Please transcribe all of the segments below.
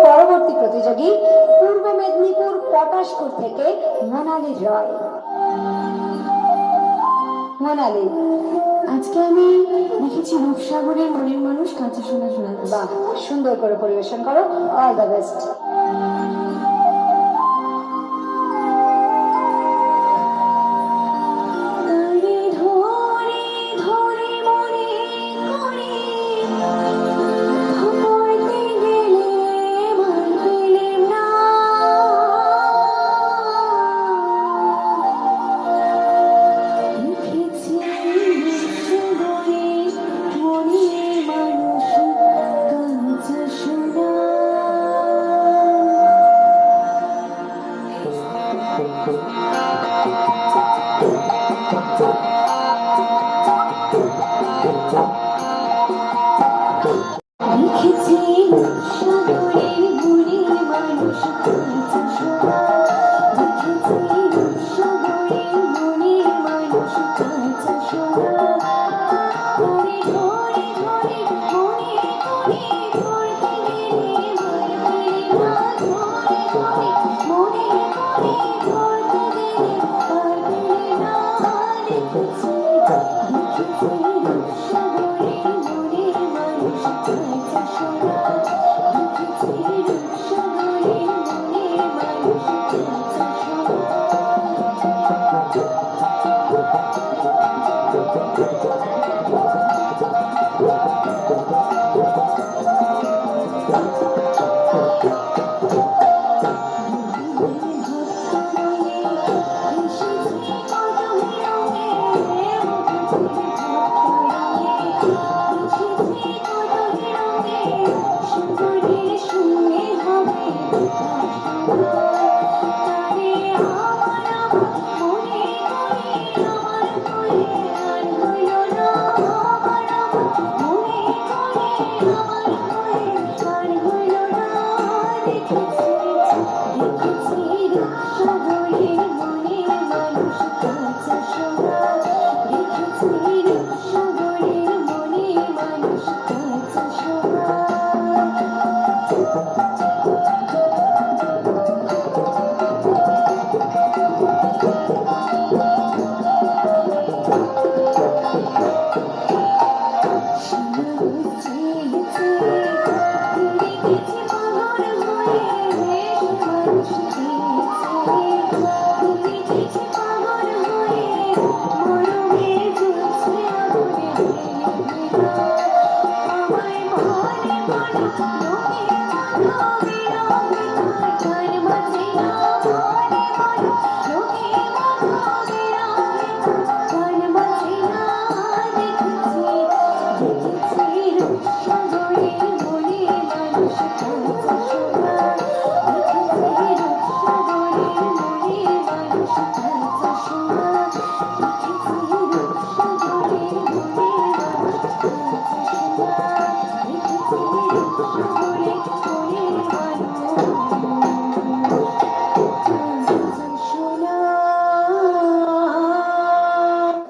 পরবর্তী প্রতিযোগী পূর্ব মেদিনীপুর পটাশপুর থেকে মোনালি রয়। মোনালি, আজকে আমি লিখেছি রূপসাগরের মনের মানুষ কাঁচা সোনা শোনাচ্ছি। বাহ, সুন্দর করে পরিবেশন করো। All the best.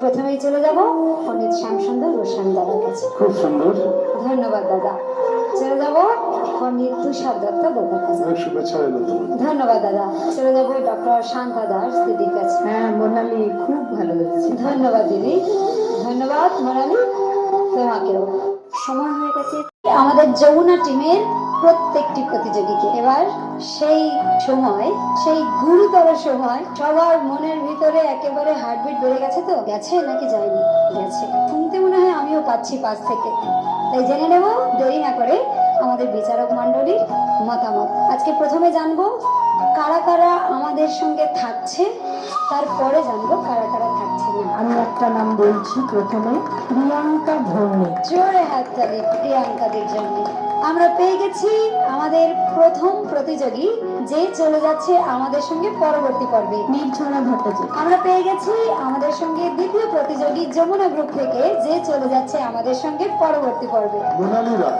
প্রথমেই চলে যাব পণ্ডিত শ্যামসুন্দর গোস্বামী দাদার কাছে। খুব সুন্দর, ধন্যবাদ দাদা। চলে যাব পণ্ডিত তুষার দত্ত দাদার কাছে। শুভেচ্ছা রইল তোমার। ধন্যবাদ দাদা। চলে যাব ডক্টর শান্তা দাস দিদির কাছে। হ্যাঁ মোনালি, খুব ভালো হয়েছে। ধন্যবাদ দিদি। ধন্যবাদ মোনালি, তোমাকেও। সময় হয়ে গেছে আমাদের যমুনা টিমের প্রত্যেকটি প্রতিযোগীকে। এবার সেই সময়, সেই গুরুতর সময়, সবার মনের ভিতরে একেবারে হার্টবিট বেড়ে গেছে। তো গেছে নাকি যায়নি? গেছে। শুনতে মনে হয় আমিও পাচ্ছি পাশ থেকে। তাই জেনে নেব দেরি না করে আমাদের বিচারক মণ্ডলীর মতামত। আজকে প্রথমে জানবো কারা কারা আমাদের সঙ্গে থাকছে, তারপরে জানবো কারা কারা থাকছে না। আমি একটা নাম বলছি প্রথমে, প্রিয়াঙ্কা ভৌমিক। জোরে হাততালি প্রিয়াঙ্কাদের জন্য। আমরা পেয়ে গেছি আমাদের প্রথম প্রতিযোগী, যে চলে যাচ্ছে আমাদের সঙ্গে পরবর্তী পর্বে, নির্ঝরা ভট্টাচার্য। আমরা পেয়ে গেছি আমাদের সঙ্গে দ্বিতীয় প্রতিযোগী যমুনা গ্রুপ থেকে, যে চলে যাচ্ছে আমাদের সঙ্গে পরবর্তী পর্বে, মোনালি রায়।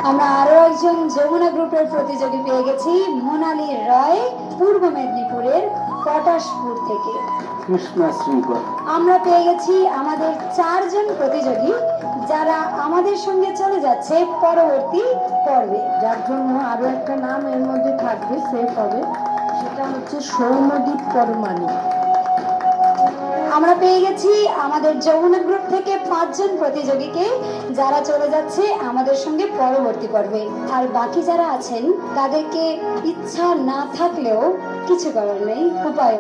আমরা আরো একজন যমুনা গ্রুপের প্রতিযোগী পেয়ে গেছি, মোনালি রায়, পূর্ব মেদিনীপুরের পটাশপুর থেকে। কৃষ্ণাশ্রীগণ। আমরা পেয়ে গেছি আমাদের 4 জন প্রতিযোগী, যারা আমাদের সঙ্গে চলে যাচ্ছে পরবর্তী পর্বে। যার জন্য আরো একটা নাম এর মধ্যে থাকবে, সেফ হবে, সেটা হচ্ছে সৌম্যদীপ পরমাণিক। আমরা পেয়ে গেছি আমাদের যমুনা গ্রুপ থেকে 5 জন প্রতিযোগীকে, যারা চলে যাচ্ছে আমাদের সঙ্গে পরবর্তী পর্বে। আর বাকি যারা আছেন তাদেরকে ইচ্ছা না থাকলেও কিছু করার নেই, উপায়